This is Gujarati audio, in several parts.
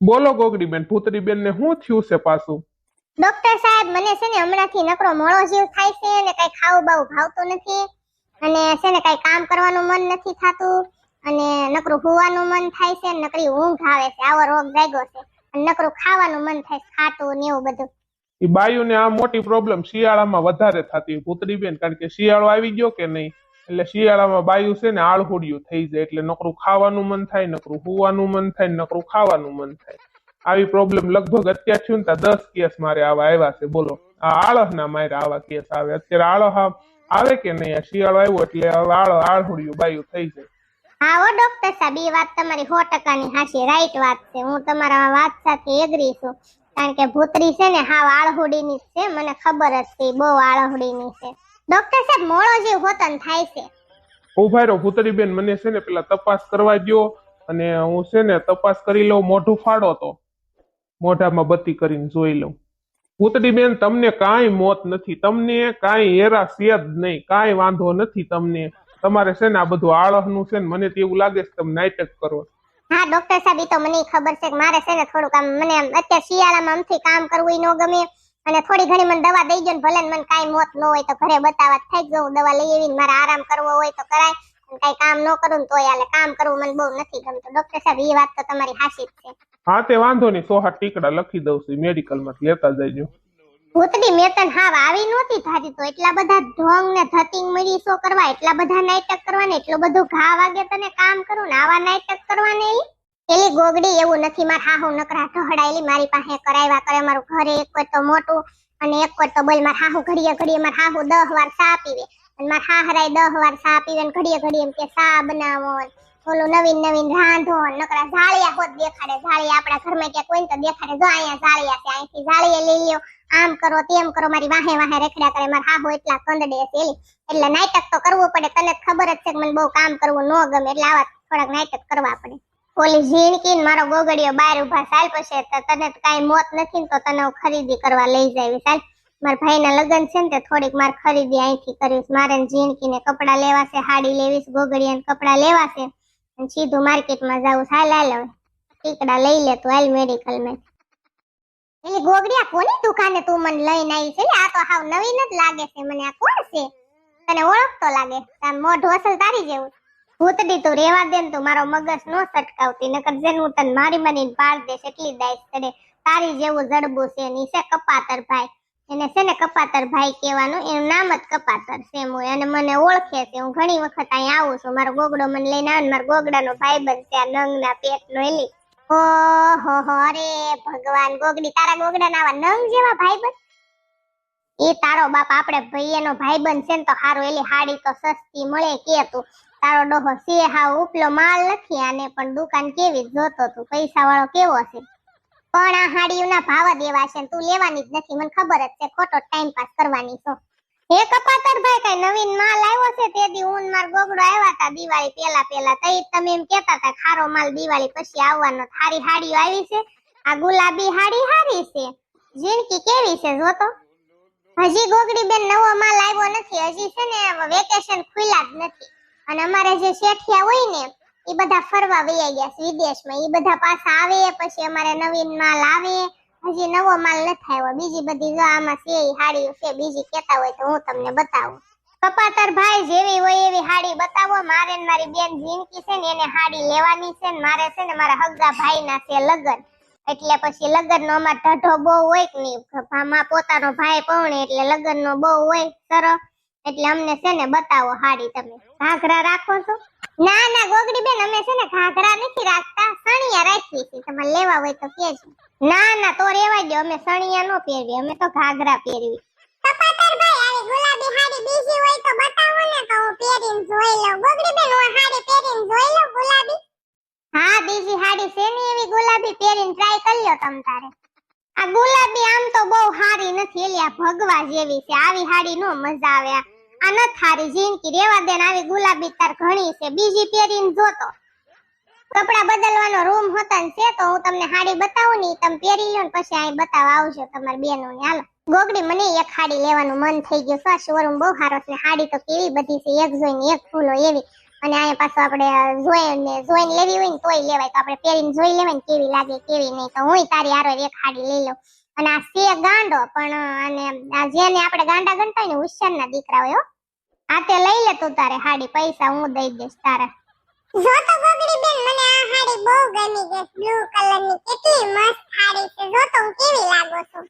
બોલો ગોગડીબેન, ભૂતરીબેન ને શું થયું છે પાછું? ડોક્ટર સાહેબ, મને છે ને હમણાંથી નકરો મોળો જીવ થાય છે ને કઈ ખાવું બાવું ભાવતું નથી અને છે ને કઈ કામ કરવાનું મન નથી થાતું અને નકરું હોવાનું મન થાય છે ને નકરી ઊંઘ આવે છે. આવો રોગ જાગ્યો છે અને નકરું ખાવાનું મન થાય છે, ખાટું ને એવું બધું. એ બાયુને આ મોટી પ્રોબ્લેમ શિયાળામાં વધારે થતી ભૂતરીબેન, કારણ કે શિયાળો આવી ગયો કે નહીં, એટલે શિયાળામાં બાયુ છે ને આળહુડિયું થઈ જાય, એટલે નકરું ખાવાનું મન થાય, નકરું હોવાનું મન થાય, નકરું ખાવાનું મન થાય. આવી પ્રોબ્લેમ લગભગ અત્યાર થયું ને 10 કેસ મારે આવા આવ્યા છે. બોલો, આ આળહના મારે આવા કેસ આવે. અત્યારે આળહ આવે કે નહીં? આ શિયાળો આવ્યો એટલે હવે આળહુડિયું બાયુ થઈ જાય. હા હો ડોક્ટર સાહેબ, એ વાત તમારી 100% ની હાચી, રાઈટ વાત છે. હું તમારા વાત સાથે એગ્રી છું, કારણ કે ભૂતરી છે ને હાવ આળહુડીની છે, મને ખબર જ છે બહુ આળહુડીની છે. ડોક્ટર સાહેબ, મોળો જેવું હોતન થાય છે. ઉભા રહો ભૂતરીબેન, મને છે ને પેલા તપાસ કરવા દ્યો અને હું છે ને તપાસ કરી લઉં. મોઢું ફાડો તો મોઢામાં બત્તી કરીને જોઈ લઉં. ભૂતરીબેન, તમને કાંઈ મોત નથી, તમને કાંઈ હેરા છે જ નહીં, કાંઈ વાંધો નથી તમને. તમારે છે ને આ બધું આળહનું છે ને, મને તો એવું લાગે છે તમે નાટક કરો. હા ડોક્ટર સાહેબ, ઈ તો મને ખબર છે કે મારે છે ને થોડું કામ, મને અત્યારે શિયાળામાં આમથી કામ કરવું ન ગમે અને થોડી ઘણી મને દવા દઈ ગયો ને ભલે મને કાંઈ મોત ન હોય તો ઘરે બતાવવા થઈ જવું, દવા લઈ આવીને મારે આરામ કરવો હોય તો કરાય, કઈ કામ ન કરું ને તોય હાલે. કામ કરવું મને બહુ નથી ગમતું. ડોક્ટર સાહેબ, એ વાત તો તમારી હાચી જ છે. હા તે વાંધો નહીં, 100 ટીકડા લખી દઉં છું, મેડિકલમાં લેતા જજો. ભૂતડી, મેં તને હાવ આવી નહોતી થાતી તો એટલા બધા ઢોંગ ને ધતિંગ મરીસો કરવા, એટલા બધા નાટક કરવાને, એટલું બધું ઘા વાગે તને કામ કરું ને આવા નાટક કરવાને. એલી ગોગડી, એવું નથી. માર હાહુ નકરા ઢહડાયેલી મારી પાસે કરાવ્યા કરે. મારું ઘરે એક કોઈ તો મોટું અને એક કોઈ તો બોલ. માર હાહુ ઘડીએ ઘડીએ માર હાહુ 10 વાર ચા પીવે અને માર હાહરાય 10 વાર ચા પીવે ને ઘડીએ ઘડીએ એમ કે ચા બનાવો, ઓલું નવીન નવીન રાંધો, નકરા ઝાળિયા હોત દેખાડે. ઝાળિયા આપણા ઘરમાં ક્યાં કોઈ તો દેખાડે, જો અહીંયા ઝાળિયા છે, અહીંથી ઝાળિયા લઈ લ્યો, આમ કરો તેમ કરો. મારી વાહે વાહે રેખડ્યા કરે. માર હાહુ એટલા કંદડે છે એલી, એટલે નાટક તો કરવું પડે. તને ખબર જ છે કે મને બહુ કામ કરવું ન ગમે, એટલે આવા થોડાક નાટક કરવા પડે. ઓલી ઝીણકી ને મારો ગોગડીયો બહાર ઉભા, સાલ પછી તને કઈ મોત નથી ને તો તને ખરીદી કરવા લઈ જાવી. સાલ, મારા ભાઈના લગ્ન છે ને તે થોડીક માર ખરીદી અહીંથી કરીશ. મારે ઝીણકી ને કપડા લેવા છે, હાડી લેવીશ, ગોગડીયાને કપડા લેવા છે અને સીધું માર્કેટમાં જાવું. સાલ હાલ, હવે ટીકડા લઈ લે તું, હાલ મેડિકલ માં. એલી ગોગડીયા, કોની દુકાને તું મને લઈને આવી છે? આ તો હાવ નવીન જ લાગે છે મને. આ કોણ છે? તને ઓળખતો લાગે, તાર મોઢું અસલ તારી જેવું. ભૂતડી, તું રેવા દે ને, તું મારો મગજ નો સટકાવતી, નકર જેને હું તને મારી મારીને પાડ દેશ એટલી દાઈશ તને. તારી જેવું જડબું છે ની છે કપાતર ભાઈ. એને છે ને કપાતર ભાઈ કહેવાનું, એનું નામ જ કપાતર છે. હું અને મને ઓળખે છે, હું ઘણી વખત અહીં આવું છું. મારો ગોગડો મને લઈને આવે ને, મારો ગોગડાનો ભાઈબંધ છે આ નંગના પેટનો. એલી ઓહો હો, અરે ભગવાન, ગોગડી, તારા ગોગડાના આવા નંગ જેવા ભાઈબંધ? એ તારો બાપ આપણે ભાઈનો ભાઈબંધ છે ને તો હારું. એલી હાડી તો સસ્તી મળે કે તું. તારો ડોહો છે હાવ ઉપલો માલ નથી, આને પણ દુકાન કેવી જોતો તું, પૈસા વાળો કેવો છે. પણ આ હાડીઓના ભાવ જ એવા છે, તું લેવાની જ નથી, મને ખબર જ છે. ખોટો ટાઈમ પાસ કરવાની છો. હે કપાતર ભાઈ, કઈ નવીન માલ આવ્યો છે? તે દી હું માર ગોગડો આવ્યા હતા દિવાળી પેલા તઈ તમે એમ કેતા હતા ખારો માલ દિવાળી પછી આવવાનો. થારી હાડીઓ આવી છે. આ ગુલાબી હાડી હારી છે. ઝીણકી કેવી છે જોતો. હજી ગોગડી બેન નવો માલ આવ્યો નથી, હજી છે ને વેકેશન ખુલ્યા જ નથી. અને અમારે જે શેઠિયા હોય ને એ બધા ફરવા વયા ગયા છે વિદેશમાં. એ બધા પાછા આવે પછી અમારે નવીન માલ આવે. હજી નવો માલ નથી આવ્યો. બીજી બધી જો આમાં છે હાડીઓ છે, બીજી કેતા હોય તો હું તમને બતાવું. કપાતર ભાઈ, જેવી હોય એવી હાડી બતાવો. મારે ને મારી બેન ઝીણકી છે ને એને હાડી લેવાની છે ને મારે છે ને મારા હગા ભાઈના છે લગ્ન, એટલે પછી લગ્નનો અમાર ઢઢો બહુ હોય કે નહીં, પોતાનો ભાઈ પૌણે એટલે લગ્નનો બહુ હોય સરસ. એટલે અમને છે ને બતાવો હાડી. તમે ઘાઘરા રાખો છો? ના ના ગોગડી બેન, અમે છે ને ઘાઘરા નથી રાખતા, સણિયા રાખીએ છીએ. તમારે લેવા હોય તો કહેજો. ના ના, તો રેવા દો, અમે સણિયા નો પહેરવી, અમે તો ઘાઘરા પહેરવી. કપાતર ભાઈ, આવી ગુલાબી હાડી બીજી હોય તો બતાવો ને, તો હું પહેરીને જોઈ લઉં. ગોગડી બેન, હું હાડી પહેરીને જોઈ લઉં ગુલાબી. હા, બીજી હાડી છે ને એવી ગુલાબી, પહેરીને ટ્રાય કરી લ્યો તમ તારે. આ ગુલાબી આમ તો બહુ હારી નથી, એલી આ ભગવા જેવી છે. આવી હાડી નો મજા આવે. આ ન થારી ઝીણકી, રેવા દે ને. આવી ગુલાબી તાર ઘણી છે, બીજી પહેરીને જોતો. કપડા બદલવાનો રૂમ હોતો ને છે તો હું તમને હાડી બતાવું ને, તમે પહેરી લો ને પછી અહીં બતાવવા આવજો તમારી બેનો ને. હાલો ગોગડી, મને એક હાડી લેવાનું મન થઈ ગયું. શોરૂમ બહુ સારો છે, હાડી તો કેવી બધી છે, એક જોઈને એક ફૂલો એવી. અને અહીંયા પાછું આપણે જોઈને લેવી હોય ને તોય લેવાય, તો આપણે પહેરીને જોઈ લેવાય ને કેવી લાગે કેવી નહીં. તો હું તારી હારે એક હાડી લઈ લઉં. અને આ છે ગાંડો પણ, અને આ જેને આપણે ગાંડા ગણતા હોય ને હોશિયારના દીકરા હોય હો. આ તે લઈ લે તું તારે હાડી, પૈસા હું દઈ દઈશ તારા. જો તો ગોગડી બેન, મને આ હાડી બહુ ગમી છે, બ્લુ કલરની કેટલી મસ્ત હાડી છે. જો તો હું કેવી લાગુ છું.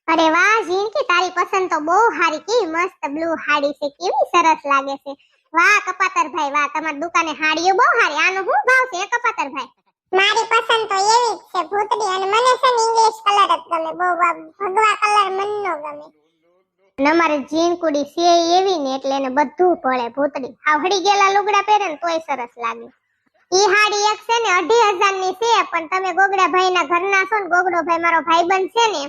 અરે વાહ ઝીણકી, તારી પસંદ તો બહુ સારી, કેવી મસ્ત બ્લુ હાડી છે, કેવી સરસ લાગે છે. વાહ કપાતરભાઈ વાહ, તમારી દુકાને હાડીઓ બહુ સારી. આનો શું ભાવ છે કપાતરભાઈ? મારી પસંદ તો એવી જ છે ભૂતડી, અને મને છે ને ઇંગ્લિશ કલર જ ગમે, બહુ ભગવા કલર મન નો ગમે. અને અમારે ઝીણકુડી છે એવી ને એટલે એને બધું ભળે ભૂતડી. આવડી ગયેલા લુગડા પહેરે ને તોય સરસ લાગે. ઈ હાડી એક છે ને 2500 ની છે, પણ તમે ગોગડા ભાઈ ના ઘરના છો ને, ગોગડો ભાઈ મારો ભાઈબંધ છે ને,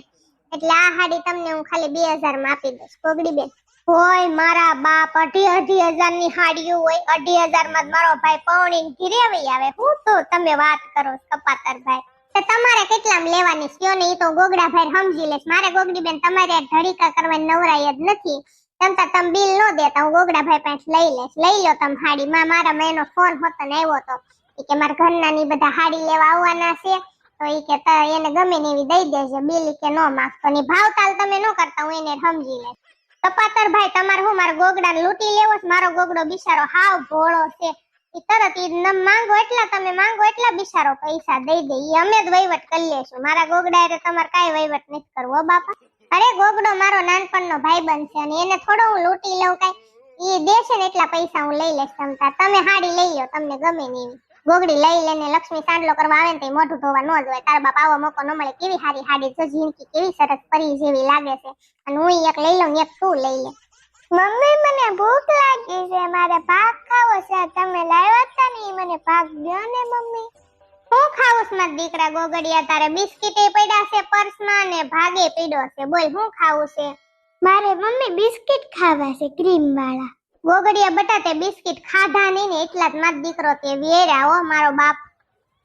એટલે આ હાડી તમને હું ખાલી 2000 માં આપી દઈશ ગોગડી બેન. હોય મારા બાપ, 2500 ની હાડીઓ હોય, 2500 માં મારો ભાઈ પૌણી ઘીરે વઈ આવે. હું તો તમે વાત કરો કપાતરભાઈ, તે તમારે કેટલામાં લેવાની છે ને? ઈ તો ગોગડા ભાઈ સમજી લેશ. મારે ગોગડી બેન તમારે ધડીકા કરવાની નવરાઈ જ નથી. તમતા તમે બિલ નો દેતા હું ગોગડા ભાઈ પાસે લઈ લેશ. લઈ લો તમે હાડી. મારા મેનો ફોન હોતો ને આવ્યો તો ઈ કે મારા ઘરના ની બધા હાડી લેવા આવવાના છે, તો ઈ કે એને ગમે ને એવી દઈ દેજે, બિલ કે નો માંગતો ની. ભાવતાલ તમે નો કરતા, હું એને સમજી લેશ. કપાતરભાઈ તમારે હું મારા ગોગડા લૂંટી લેવો છે? મારો ગોગડો બિચારો હાવ ભોળો છે, ઈ તરત ઈ માંગો એટલા, તમે માંગો એટલા બિચારો પૈસા દઈ દે. ઈ અમે જ વહીવટ કરી લેશું. મારા ગોગડા એટલે તમારે કાઈ વહીવટ નથી કરવો બાપા. અરે ગોગડો મારો નાનપણનો ભાઈબંધ છે, અને એને થોડો હું લૂંટી લઉં કાઈ? ઈ દેશે ને એટલા પૈસા હું લઈ લેશ. તમે હાડી લઈ લો, તમને ગમે ને એવી. ગોગડી લઈ લેને લક્ષ્મી સાંડલો કરવા આવે ને તો મોઢું ધોવા ન જોઈએ. તારા બાપ આવો મોકો ન મળે. કેવી હારી હાડી જો ઝીણકી, કેવી સરસ પરી જેવી લાગે છે. અને હું એક લઈ લઉં ને એક તું લઈ લે. મમ્મી મને ભૂખ લાગી છે, મારે ભાગ ખાવો છે. તમે લાવ્યા હતા ને મને ભાગ દયો ને મમ્મી. હું ખાવું છે મારા દીકરા ગોગડિયા? તારે બિસ્કિટે પડ્યા છે પર્સમાં ને ભાગે પડ્યો છે. બોલ હું ખાવું છે? મારે મમ્મી બિસ્કિટ ખાવા છે, ક્રીમ વાળા. ગોગડિયા બટા તે બિસ્કિટ ખાધા નહીં ને એટલા જ મારો દીકરો તે વેરા હો મારો બાપ.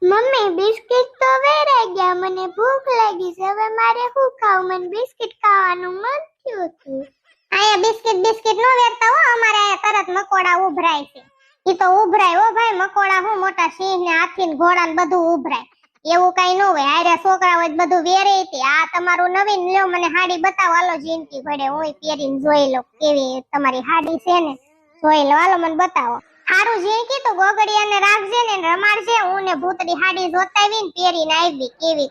મમ્મી બિસ્કિટ તો વેરાઈ ગયા, મને ભૂખ લાગી છે, હવે મારે શું ખાવું? મને બિસ્કિટ ખાવાનું મન થયું હતું. આયા બિસ્કિટ નો વેરતા હો, અમારે આયા તરત મકોડા ઉભરાય છે. ઈ તો ઉભરાય હો ભાઈ, મકોડા હું મોટા સિંહ ને હાથી ને ઘોડા ને બધું ઉભરાય, એવું કઈ ન હોય. આરે છોકરા હોય બધું વેરે છે. આ તમારું નવીન લ્યો, મને હાડી બતાવો હાલો ઝીણકી ભડે, હું પહેરીને જોઈ લઉં કેવી તમારી હાડી છે ને, જોઈ લો હાલો મને બતાવો. હારું ઝીણકી તો ગોગડિયાને રાખજે ને રમાડજે. હું ને ભૂતડી હાડી જોતાવી ને પહેરીને આવી કેવી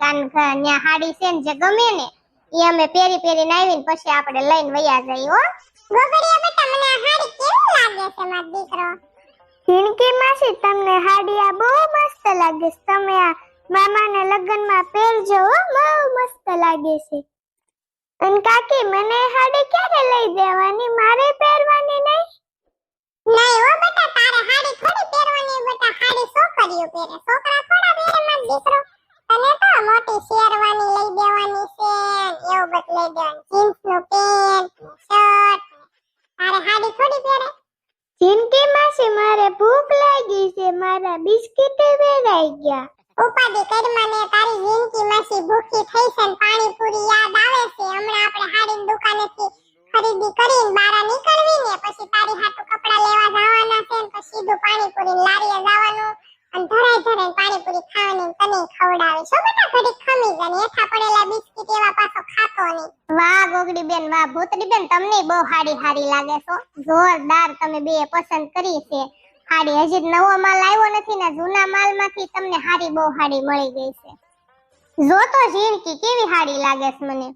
ન્યા હાડી છે ને જે ગમે ને ઈ અમે પહેરીને આવીને પછી આપણે લઈને વયા જઈએ હો. ગોગડિયા બેટા મને આ હાડી કેવી લાગે છે મારો દીકરો? ઝીણકી માસી તમને હાડી આ બહુ મસ્ત લાગે છે, તમે આ મામાના લગ્નમાં પહેરજો હો, બહુ મસ્ત લાગે છે. અને કાકી મને હાડી ક્યારે લઈ દેવાની? મારે પહેરવાની નહીં? નહીં હો બેટા, તારે હાડી થોડી પહેરવાની બેટા, હાડી છોકરીઓ પહેરે, છોકરા થોડા પહેરે મારો દીકરો. તને તો મોટી શેરવાની લઈ દેવાની છે, એવું બધું લઈ દેવાનું, જીન્સ નું પેન્ટ શર્ટ. તારે હાડી થોડી પહેરે? ઝીણકી માસી મારે ભૂખ લાગી છે, મારા બિસ્કિટ વેરાઈ ગયા. ઉપાડી કરમાં ને તારી ઝીણકી માસી ભૂખી થઈ છે ને પાણીપુરી યાદ આવે છે. હમણાં આપણે હાડીની દુકાનેથી ખરીદી કરીને બહાર નીકળવી ને પછી તારી હાટુ કપડા લેવા જવાના છે ને પછી સીધું પાણીપુરી લારીએ જવાનું અને ધરાઈ પાણીપુરી ખાવાની તને ખવડાવે છો બેટા. ઘડીક ખમી જાય એઠા પડેલા બિસ્કિટ એવા પાછો ખાતો નહીં. વાહ ગોગડી બેન વાહ, ભૂતડી બેન તમને બહુ હાડી લાગે છો, જોરદાર. તમે બે પસંદ કરી છે હાડી. હજી નવો માલ આવ્યો નથી ને, જૂના માલમાંથી તમને બહુ હાડી મળી ગઈ છે. જો તો ઝીણકી કેવી હાડી લાગે છે મને.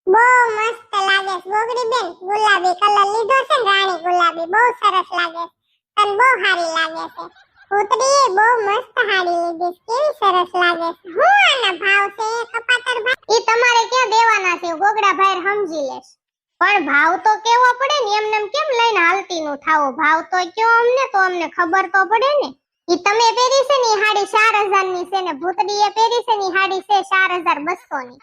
બહુ મસ્ત લાગે છે ગોગડી બેન. ગુલાબી કલર લીધો છે ને, રાણી ગુલાબી, બહુ સરસ લાગે છે. તને બહુ હારી લાગે છે. ભૂતડી બહુ મસ્ત હાડી લીધી છે, કેવી સરસ લાગે છે. હું આના ભાવ છે કપાતર ભાઈ? ઈ તમારે ક્યાં દેવાના છે, ગોગડા ભાઈ સમજી લેશ. પણ ભાવ તો કેવો પડે ને, એમને કેમ લઈને હાલતી નું થાવો? ભાવ તો કયો અમને, તો અમને ખબર તો પડે ને. ઈ તમે પહેરી છે ને હાડી 4000 ની છે ને ભૂતડીએ પહેરી છે ને હાડી છે 4200 ની.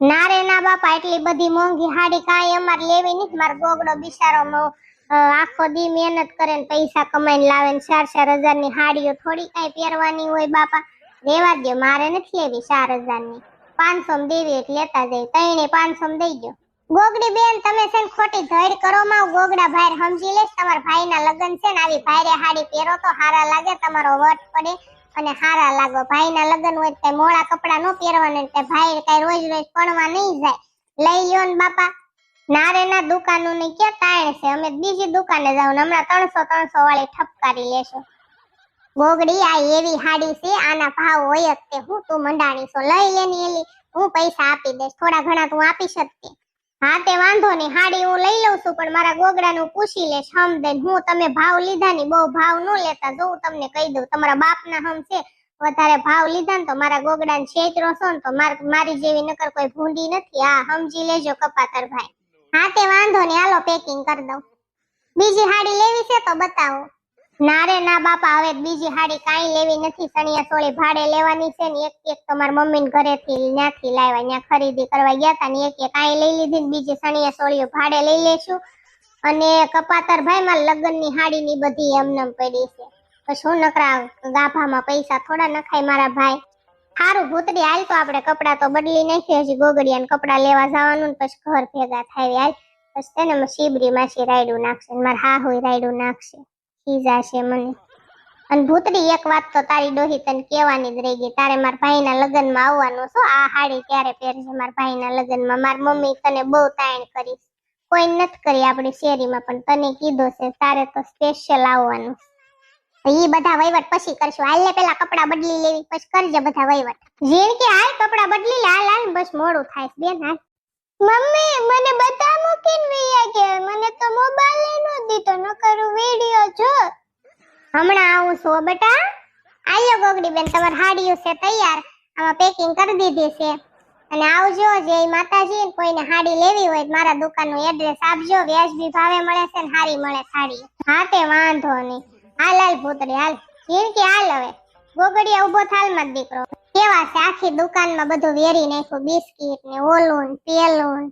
ના રે ના બાપા, એટલી બધી મોંઘી હાડી કાંઈ અમારે લેવી નથી. મારો ગોગડો બિચારો આખો દી મહેનત કરે ને પૈસા કમાઈને લાવે ને 4000 ની હાડીઓ થોડી કાંઈ પહેરવાની હોય બાપા. રેવા દો, મારે નથી લેવી 4000 ની. 500 માં દેવી એટલે લેતા જાય, તઈને 500 માં દઈ દો. ગોગડી બેન તમે છે ને ખોટી ધડ કરો માં ગોગડા ભાઈ સમજી લેશ તમારા ભાઈના લગ્ન છે ને આવી ભાઈરે હાડી પહેરો તો હારા લાગે તમારો વટ પડે અને હારા લાગો ભાઈના લગ્ન હોય તો મોળા કપડા નો પહેરવાના તે ભાઈ કઈ રોજ રોજ પડવા નહીં જાય લઈ લ્યો ને બાપા નારે ના દુકાનો ની કે તાણ છે અમે બીજી દુકાને જાવ ને હમણાં 300 વાળી ઠપકારી લેશો ગોગડી આ એવી હાડી છે આના ભાવ હોય જ તે હું તું મંડાણી છો લઈ લેની એલી હું પૈસા આપી દઈશ થોડા ઘણા તું આપી શકતી હા તે વાંધો નહીં હાડી હું લઈ લઉં છું પણ મારા ગોગડાનું પૂછી લેશ હમ દઈને હું તમે ભાવ લીધા ની બહુ ભાવ ન લેતા જો હું તમને કહી દઉં તમારા બાપના હમ છે વધારે ભાવ લીધા ને તો મારા ગોગડાને છેતરો છો ને તો મારી જેવી નકર કોઈ ભૂંડી નથી આ સમજી લેજો કપાતર ભાઈ હા તે વાંધો નહીં હાલો પેકિંગ કરી દઉં બીજી હાડી લેવી છે તો બતાવો ના રે ના બાપા હવે બીજી હાડી કાંઈ લેવી નથી સણિયા સોળી ભાડે લેવાની છે ને એક તમારા મમ્મીને ઘરેથી ત્યાંથી લાવ્યા ત્યાં ખરીદી કરવા ગયા હતા ને એક કાંઈ લઈ લીધી ને બીજી સણિયા સોળીઓ ભાડે લઈ લેશું અને કપાતર ભાઈ માં લગ્નની હાડીની બધી એમનેમ પડી છે પછી હું નકરા ગાભામાં પૈસા થોડા નખાય મારા ભાઈ સારું ભૂતડી હાલ તો આપણે કપડા તો બદલી નાખીએ હજી ગોગડિયાને કપડા લેવા જવાનું ને પછી ઘર ભેગા થાય હાલ પછી તેને શીબરી માસી રાયડું નાખશે મારા હા હોય રાયડું નાખશે ખીજાશે મને અને ભૂતડી એક વાત તો તારી ડોહી તને કહેવાની જ રહી ગઈ તારે મારા ભાઈના લગ્નમાં આવવાનું છો આ હાડી ત્યારે પહેરશે મારા ભાઈના લગ્નમાં મારી મમ્મી તને બહુ તાણ કરીશ કોઈ નથી કરી આપણી શેરીમાં પણ તને કીધો છે તારે તો સ્પેશિયલ આવવાનું ઈ બધા વહીવટ પછી કરશું હાલ પેલા કપડા બદલી લેવી પછી કરજે બધા વહીવટ જીણ કે હાલ કપડા બદલી લે હાલ હાલ બસ મોડું થાય બેન હાલ મમ્મી મને બધા મૂકીને વૈયા ગયા મને તો મોબાઈલ નો દીધો ન કરું વિડિયો જો હમણાં આવું છો બેટા આયો ગોગડી બેન તમાર હાડીઓ છે તૈયાર આમાં પેકિંગ કરી દીધી છે અને આવજો જે માતાજી કોઈને હાડી લેવી હોય મારા દુકાનનું એડ્રેસ આપજો વ્યાજબી ભાવે મળે છે ને સારી મળે સાડી હા તે વાંધો નહીં હાલ હાલ ભૂતરી હાલ જીણકી હાલ હવે ગોગડિયા ઉભો થાલ માં દીકરો કેવા છે આખી દુકાનમાં બધું વેરી નાખ્યું બિસ્કિટ ને ઓલું પેલું